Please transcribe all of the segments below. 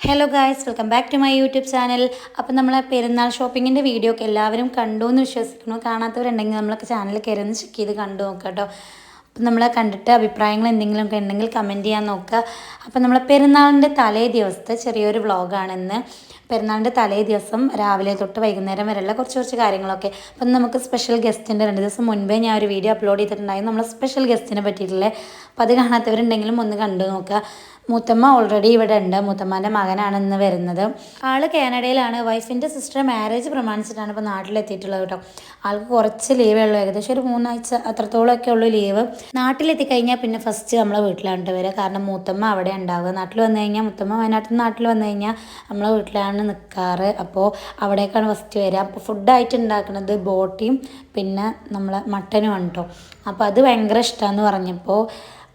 Hello guys, welcome back to my YouTube channel. അപ്പോൾ നമ്മളെ പെരുന്നാൾ ഷോപ്പിങ്ങിൻ്റെ വീഡിയോ ഒക്കെ എല്ലാവരും കണ്ടു എന്ന് വിശ്വസിക്കുന്നു. കാണാത്തവരുണ്ടെങ്കിൽ നമ്മളൊക്കെ ചാനൽ കയറി ഒന്ന് ചെക്ക് ചെയ്ത് കണ്ടു നോക്കുക കേട്ടോ. അപ്പം നമ്മളെ കണ്ടിട്ട് അഭിപ്രായങ്ങൾ എന്തെങ്കിലുമൊക്കെ ഉണ്ടെങ്കിൽ കമൻറ്റ് ചെയ്യാൻ നോക്കുക. അപ്പം നമ്മളെ പെരുന്നാളിൻ്റെ തലേ ദിവസത്തെ ചെറിയൊരു വ്ളോഗാണെന്ന്. പെരുന്നാളിൻ്റെ തലേ ദിവസം രാവിലെ തൊട്ട് വൈകുന്നേരം വരെയുള്ള കുറച്ച് കാര്യങ്ങളൊക്കെ. അപ്പം നമുക്ക് സ്പെഷ്യൽ ഗസ്റ്റിൻ്റെ 2 ദിവസം മുൻപേ ഞാൻ ഒരു വീഡിയോ അപ്ലോഡ് ചെയ്തിട്ടുണ്ടായിരുന്നു നമ്മളെ സ്പെഷ്യൽ ഗസ്റ്റിനെ പറ്റിയിട്ടുള്ളത്. അപ്പോൾ അത് കാണാത്തവരുണ്ടെങ്കിലും ഒന്ന് കണ്ടു നോക്കുക. മൂത്തമ്മ ഓൾറെഡി ഇവിടെ ഉണ്ട്. മൂത്തമ്മൻ്റെ മകനാണ് ഇന്ന് വരുന്നത്. ആൾ കാനഡയിലാണ്. വൈഫിൻ്റെ സിസ്റ്റർ മാരേജ് പ്രമാണിച്ചിട്ടാണ് ഇപ്പോൾ നാട്ടിലെത്തിയിട്ടുള്ളത് കേട്ടോ. ആൾക്ക് കുറച്ച് ലീവേ ഉള്ളൂ, ഏകദേശം ഒരു 3 ആഴ്ച അത്രത്തോളമൊക്കെ ഉള്ളൂ ലീവ്. നാട്ടിലെത്തിക്കഴിഞ്ഞാൽ പിന്നെ ഫസ്റ്റ് നമ്മളെ വീട്ടിലാണ് വരിക. കാരണം മൂത്തമ്മ അവിടെ ഉണ്ടാവുക. നാട്ടിൽ വന്നു കഴിഞ്ഞാൽ മുത്തമ്മ വയനാട്ടിൽ നിന്ന് നാട്ടിൽ വന്നു കഴിഞ്ഞാൽ നമ്മളെ വീട്ടിലാണ് നിൽക്കാറ്. അപ്പോൾ അവിടേക്കാണ് ഫസ്റ്റ് വരിക. അപ്പോൾ ഫുഡായിട്ട് ഉണ്ടാക്കുന്നത് ബോട്ടിയും പിന്നെ നമ്മളെ മട്ടനും ആണ് കേട്ടോ. അപ്പോൾ അത് ഭയങ്കര ഇഷ്ടമാണെന്ന് പറഞ്ഞപ്പോൾ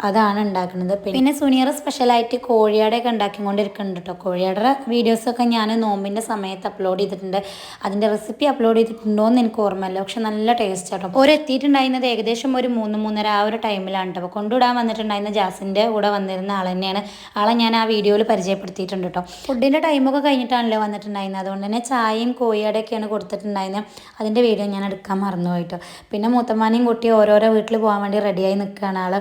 അതാണ് ഉണ്ടാക്കുന്നത്. പിന്നെ സുനീർ സ്പെഷ്യലായിട്ട് കോഴിയാടയൊക്കെ ഉണ്ടാക്കിക്കൊണ്ടിരിക്കുന്നുണ്ട് കേട്ടോ. കോഴിയാടയുടെ വീഡിയോസൊക്കെ ഞാൻ നോമ്പിൻ്റെ സമയത്ത് അപ്ലോഡ് ചെയ്തിട്ടുണ്ട്. അതിൻ്റെ റെസിപ്പി അപ്ലോഡ് ചെയ്തിട്ടുണ്ടോ എന്ന് എനിക്ക് ഓർമ്മയില്ല, പക്ഷെ നല്ല ടേസ്റ്റ് ആട്ടോ. എത്തിയിട്ടുണ്ടായിരുന്നത് ഏകദേശം ഒരു 3-3:30 ആ ഒരു ടൈമിലാണ് കേട്ടോ. അപ്പോൾ കൊണ്ടുവിടാൻ വന്നിട്ടുണ്ടായിരുന്ന ജാസിൻ്റെ കൂടെ വന്നിരുന്ന ആൾ തന്നെയാണ്. ആളെ ഞാൻ ആ വീഡിയോയിൽ പരിചയപ്പെടുത്തിയിട്ടുണ്ട് കേട്ടോ. ഫുഡിൻ്റെ ടൈമൊക്കെ കഴിഞ്ഞിട്ടാണല്ലോ വന്നിട്ടുണ്ടായിരുന്നത്. അതുകൊണ്ട് തന്നെ ചായയും കോഴിയാടയൊക്കെയാണ് കൊടുത്തിട്ടുണ്ടായിരുന്നത്. അതിൻ്റെ വീഡിയോ ഞാൻ എടുക്കാൻ മറന്നുപോയി കേട്ടോ. പിന്നെ മൂത്തമ്മാനെയും കുട്ടി ഓരോരോ വീട്ടിൽ പോകാൻ വേണ്ടി റെഡിയായി നിൽക്കുകയാണ് ആൾ.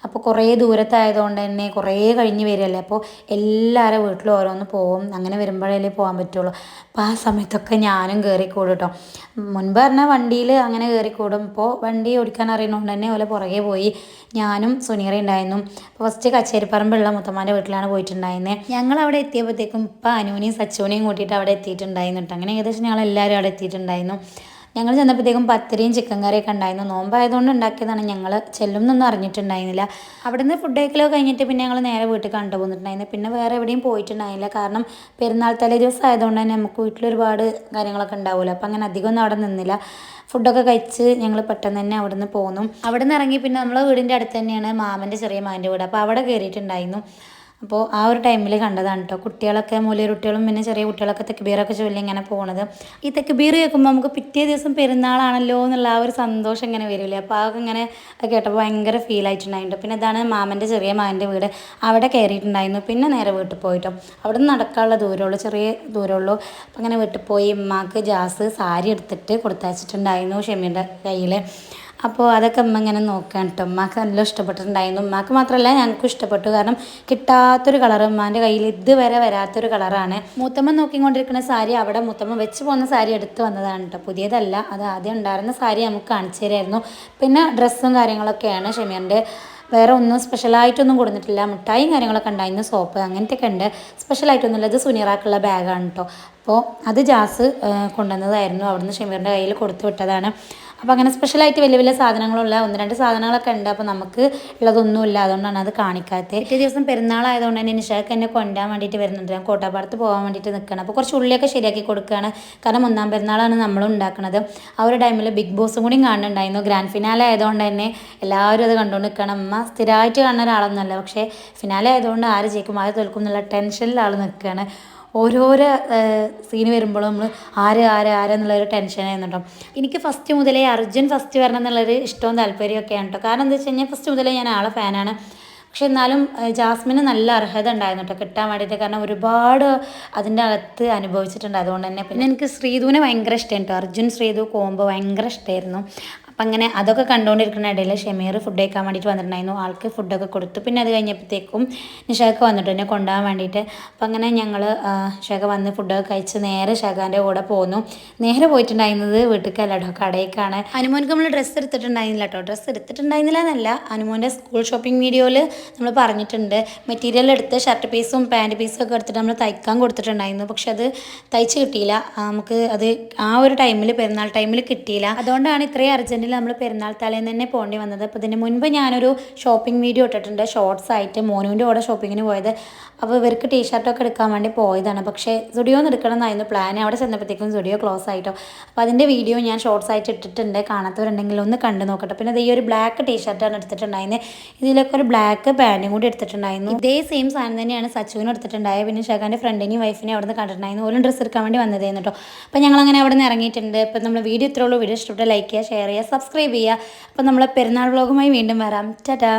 അപ്പോൾ കുറേ ദൂരത്തായതുകൊണ്ട് തന്നെ കുറേ കഴിഞ്ഞ് വരികയല്ലേ. അപ്പോൾ എല്ലാവരും വീട്ടിലും ഓരോന്ന് പോകും. അങ്ങനെ വരുമ്പോഴല്ലേ പോകാൻ പറ്റുള്ളൂ. അപ്പോൾ ആ സമയത്തൊക്കെ ഞാനും കയറിക്കൂടും കേട്ടോ. മുൻപ് പറഞ്ഞാൽ വണ്ടിയിൽ അങ്ങനെ കയറിക്കൂടും. ഇപ്പോൾ വണ്ടി ഓടിക്കാൻ അറിയുന്നതുകൊണ്ട് തന്നെ ഓലെ പുറകെ പോയി ഞാനും സുനീറയും ഉണ്ടായിരുന്നു. അപ്പോൾ ഫസ്റ്റ് കച്ചേരിപ്പറമ്പുള്ള മുത്തമ്മാൻ്റെ വീട്ടിലാണ് പോയിട്ടുണ്ടായിരുന്നത്. ഞങ്ങൾ അവിടെ എത്തിയപ്പോഴത്തേക്കും ഇപ്പം അനുവിനെയും സച്ചുവിനെയും കൂട്ടിയിട്ട് അവിടെ എത്തിയിട്ടുണ്ടായിരുന്നു കേട്ടോ. അങ്ങനെ ഏകദേശം ഞങ്ങളെല്ലാവരും അവിടെ എത്തിയിട്ടുണ്ടായിരുന്നു. ഞങ്ങൾ ചെന്നപ്പോഴത്തേക്കും പത്തിരിയും ചിക്കൻ കറിയൊക്കെ ഉണ്ടായിരുന്നു. നോമ്പായതുകൊണ്ട് ഉണ്ടാക്കിയതാണ്. ഞങ്ങൾ ചെല്ലുമെന്നൊന്നും അറിഞ്ഞിട്ടുണ്ടായിരുന്നില്ല. അവിടെ നിന്ന് ഫുഡ് കഴിക്കലൊക്കെ കഴിഞ്ഞിട്ട് പിന്നെ ഞങ്ങൾ നേരെ വീട്ടിൽ കണ്ടുപോകുന്നുണ്ടായിരുന്നു. പിന്നെ വേറെ എവിടെയും പോയിട്ടുണ്ടായില്ല. കാരണം പെരുന്നാൾ തലേ ദിവസം ആയതുകൊണ്ട് തന്നെ നമുക്ക് വീട്ടിലൊരുപാട് കാര്യങ്ങളൊക്കെ ഉണ്ടാവുമല്ലോ. അപ്പം അങ്ങനെ അധികമൊന്നും അവിടെ നിന്നില്ല. ഫുഡൊക്കെ കഴിച്ച് ഞങ്ങൾ പെട്ടെന്ന് തന്നെ അവിടെ നിന്ന് പോന്നു. അവിടെ നിന്ന് ഇറങ്ങി പിന്നെ നമ്മളെ വീടിൻ്റെ അടുത്ത് തന്നെയാണ് മാമൻ്റെ ചെറിയ മകൻ്റെ വീട്. അപ്പോൾ അവിടെ കയറിയിട്ടുണ്ടായിരുന്നു. അപ്പോൾ ആ ഒരു ടൈമിൽ കണ്ടതാണ് കേട്ടോ. കുട്ടികളൊക്കെ മൂലയൊരു കുട്ടികളും പിന്നെ ചെറിയ കുട്ടികളൊക്കെ തെക്കുബീറൊക്കെ ചൊല്ലി ഇങ്ങനെ പോകുന്നത്. ഈ തെക്കുബീർ കേൾക്കുമ്പോൾ നമുക്ക് പിറ്റേ ദിവസം പെരുന്നാളാണല്ലോ എന്നുള്ള ആ ഒരു സന്തോഷം ഇങ്ങനെ വരില്ലേ. അപ്പോൾ അതൊക്കെ ഇങ്ങനെ കേട്ടപ്പോൾ ഭയങ്കര ഫീൽ ആയിട്ടുണ്ടായിരുന്നു. പിന്നെ ഇതാണ് മാമൻ്റെ ചെറിയ മകൻ്റെ വീട്. അവിടെ കയറിയിട്ടുണ്ടായിരുന്നു. പിന്നെ നേരെ വീട്ടിൽ പോയിട്ടോ. അവിടെ നിന്ന് നടക്കാനുള്ള ദൂരമുള്ളൂ, ചെറിയ ദൂരമുള്ളൂ. അപ്പം അങ്ങനെ വീട്ടിൽ പോയി ഉമ്മാക്ക് ജാസ് സാരി എടുത്തിട്ട് കൊടുത്തയച്ചിട്ടുണ്ടായിരുന്നു ഷെമീൻ്റെ കയ്യിൽ. അപ്പോൾ അതൊക്കെ ഉമ്മ ഇങ്ങനെ നോക്കാൻ കേട്ടോ. ഉമ്മാക്ക് നല്ല ഇഷ്ടപ്പെട്ടിട്ടുണ്ടായിരുന്നു. ഉമ്മാക്ക് മാത്രമല്ല ഞങ്ങൾക്കും ഇഷ്ടപ്പെട്ടു. കാരണം കിട്ടാത്തൊരു കളർ, ഉമ്മാൻ്റെ കയ്യിൽ ഇതുവരെ വരാത്തൊരു കളറാണ്. മൂത്തമ്മ നോക്കിക്കൊണ്ടിരിക്കുന്ന സാരി അവിടെ മൂത്തമ്മ വെച്ച് പോകുന്ന സാരി എടുത്ത് വന്നതാണ് കേട്ടോ. പുതിയതല്ല, അത് ആദ്യം ഉണ്ടായിരുന്ന സാരി നമുക്ക് കാണിച്ചു തരായിരുന്നു. പിന്നെ ഡ്രസ്സും കാര്യങ്ങളൊക്കെയാണ് ഷെമീറിൻ്റെ. വേറെ ഒന്നും സ്പെഷ്യലായിട്ടൊന്നും കൊടുത്തിട്ടില്ല. മിഠായിയും കാര്യങ്ങളൊക്കെ ഉണ്ടായിരുന്നു, സോപ്പ് അങ്ങനത്തെയൊക്കെ ഉണ്ട്. സ്പെഷ്യലായിട്ടൊന്നുമില്ല. ഇത് സുനീറാക്കുള്ള ബാഗാണ് കേട്ടോ. അപ്പോൾ അത് ജാസ് കൊണ്ടുവന്നതായിരുന്നു. അവിടുന്ന് ഷെമീറിൻ്റെ കയ്യിൽ കൊടുത്തു വിട്ടതാണ്. അപ്പോൾ അങ്ങനെ സ്പെഷ്യലായിട്ട് വലിയ വലിയ സാധനങ്ങളുള്ള 1-2 സാധനങ്ങളൊക്കെ ഉണ്ട്. അപ്പോൾ നമുക്ക് ഉള്ളതൊന്നുമില്ല, അതുകൊണ്ടാണ് അത് കാണിക്കാത്തത്. പിറ്റേ ദിവസം പെരുന്നാളായതുകൊണ്ട് തന്നെ നിഷാക്ക് എന്നെ കൊണ്ടുപോകാൻ വേണ്ടിയിട്ട് വരുന്നുണ്ട്. ഞാൻ കോട്ടാപ്പാടത്ത് പോകാൻ വേണ്ടിയിട്ട് നിൽക്കണം. അപ്പോൾ കുറച്ച് ഉള്ളിയൊക്കെ ശരിയാക്കി കൊടുക്കുകയാണ്. കാരണം 1-ാം പെരുന്നാളാണ് നമ്മൾ ഉണ്ടാക്കുന്നത്. ആ ഒരു ടൈമിൽ ബിഗ് ബോസും കൂടി കാണുന്നുണ്ടായിരുന്നു. ഗ്രാൻഡ് ഫിനാലെ ആയതുകൊണ്ട് തന്നെ എല്ലാവരും അത് കണ്ടുകൊണ്ട് നിൽക്കണം. അമ്മ സ്ഥിരമായിട്ട് കാണുന്ന ഒരാളൊന്നുമല്ല, പക്ഷേ ഫിനാലെ ആയതുകൊണ്ട് ആര് ജയിക്കും ആര് തോൽക്കും എന്നുള്ള ടെൻഷനിൽ ആൾ നിൽക്കുകയാണ്. ഓരോരോ സീന് വരുമ്പോഴും നമ്മൾ ആരെന്നുള്ളൊരു ടെൻഷനായിരുന്നു കേട്ടോ. എനിക്ക് ഫസ്റ്റ് മുതലേ അർജുൻ ഫസ്റ്റ് വരണം എന്നുള്ളൊരു ഇഷ്ടവും താല്പര്യമൊക്കെയാണ് കേട്ടോ. കാരണം എന്താ വെച്ച് കഴിഞ്ഞാൽ ഫസ്റ്റ് മുതലേ ഞാൻ ആളെ ഫാനാണ്. പക്ഷെ എന്നാലും ജാസ്മിന് നല്ല അർഹത ഉണ്ടായിരുന്നു കേട്ടോ കിട്ടാൻ വേണ്ടിയിട്ട്. കാരണം ഒരുപാട് അതിൻ്റെ അകത്ത് അനുഭവിച്ചിട്ടുണ്ട്. അതുകൊണ്ട് തന്നെ പിന്നെ എനിക്ക് ശ്രീധുവിനെ ഭയങ്കര ഇഷ്ടമാണ് കേട്ടോ. അർജുൻ ശ്രീധു കോംബോ ഭയങ്കര ഇഷ്ടമായിരുന്നു. അപ്പം അങ്ങനെ അതൊക്കെ കണ്ടുകൊണ്ടിരിക്കുന്ന ഇടയിൽ ഷെമീർ ഫുഡ് കഴിക്കാൻ വേണ്ടിയിട്ട് വന്നിട്ടുണ്ടായിരുന്നു. ആൾക്ക് ഫുഡൊക്കെ കൊടുത്തു. പിന്നെ അത് കഴിഞ്ഞപ്പോഴത്തേക്കും നിഷാക്ക് വന്നിട്ട് എന്നെ കൊണ്ടുപോകാൻ വേണ്ടിയിട്ട്. അപ്പം അങ്ങനെ ഞങ്ങൾ ഷക വന്ന് ഫുഡൊക്കെ കഴിച്ച് നേരെ ഷകാൻ്റെ കൂടെ പോന്നു. നേരെ പോയിട്ടുണ്ടായിരുന്നത് വീട്ടിലേക്കല്ല കേട്ടോ, കടയിലേക്കാണ്. അനുമോൻക്ക് നമ്മൾ ഡ്രസ്സ് എടുത്തിട്ടുണ്ടായിരുന്നില്ല കേട്ടോ. ഡ്രസ്സ് എടുത്തിട്ടുണ്ടായിരുന്നില്ല എന്നല്ല, അനുമോൻ്റെ സ്കൂൾ ഷോപ്പിംഗ് വീഡിയോയിൽ നമ്മൾ പറഞ്ഞിട്ടുണ്ട്. മെറ്റീരിയൽ എടുത്ത് ഷർട്ട് പീസും പാൻറ്റ് പീസും ഒക്കെ എടുത്തിട്ട് നമ്മൾ തയ്ക്കാൻ കൊടുത്തിട്ടുണ്ടായിരുന്നു. പക്ഷെ അത് തയ്ച്ച് കിട്ടിയില്ല. നമുക്ക് അത് ആ ഒരു ടൈമിൽ പെരുന്നാൾ ടൈമിൽ കിട്ടിയില്ല. അതുകൊണ്ടാണ് ഇത്രയും അർജൻറ്റിൽ നമ്മൾ പെരുന്നാൾ തലേന്ന് തന്നെ പോകേണ്ടി വന്നത്. അപ്പോൾ ഇതിന് മുൻപ് ഞാനൊരു ഷോപ്പിംഗ് വീഡിയോ ഇട്ടിട്ടുണ്ട് ഷോർട്സ് ആയിട്ട്. മോനുവിൻ്റെ കൂടെ ഷോപ്പിങ്ങിന് പോയത്. അപ്പോൾ ഇവർക്ക് ടീഷർട്ടൊക്കെ എടുക്കാൻ വേണ്ടി പോയതാണ്. പക്ഷേ സ്റ്റുഡിയോന്ന് എടുക്കണം എന്നായിരുന്നു പ്ലാൻ. അവിടെ ചെന്നപ്പോഴത്തേക്കും സ്റ്റുഡിയോ ക്ലോസ് ആയിട്ടോ. അപ്പോൾ അതിൻ്റെ വീഡിയോ ഞാൻ ഷോർട്സ് ആയിട്ട് ഇട്ടിട്ടുണ്ട്. കാണാത്തവരുണ്ടെങ്കിൽ ഒന്ന് കണ്ടു നോക്കട്ടെ. പിന്നെ ഈ ഒരു ബ്ലാക്ക് ടീഷർട്ടാണ് എടുത്തിട്ടുണ്ടായിരുന്നത്. ഇതിലൊക്കെ ഒരു ബ്ലാക്ക് പാൻറ്റും കൂടി എടുത്തിട്ടുണ്ടായിരുന്നു. ഇതേ സെയിം സാധനം തന്നെയാണ് സച്ചുവിനും എടുത്തിട്ടുണ്ടായത്. പിന്നെ ഷകാൻ്റെ ഫ്രണ്ടിനെയും വൈഫിനെയും അവിടെ നിന്ന് കണ്ടിട്ടുണ്ടായിരുന്നു. ഓലും ഡ്രസ്സ് എടുക്കാൻ വേണ്ടി വന്നതായിരുന്നു കേട്ടോ. അപ്പോൾ ഞങ്ങളങ്ങനെ അവിടെ നിന്ന് ഇറങ്ങിയിട്ടുണ്ട്. ഇപ്പം നമ്മൾ വീഡിയോ ഇത്രയുള്ളൂ. വീഡിയോ ഇഷ്ടപ്പെട്ടാൽ ലൈക്ക് ചെയ്യുക, ഷെയർ ചെയ്യുക, സബ്സ്ക്രൈബ് ചെയ്യുക. അപ്പോൾ നമ്മൾ പെരുന്നാൾ വ്ളോഗുമായി വീണ്ടും വരാം. ടാറ്റാ.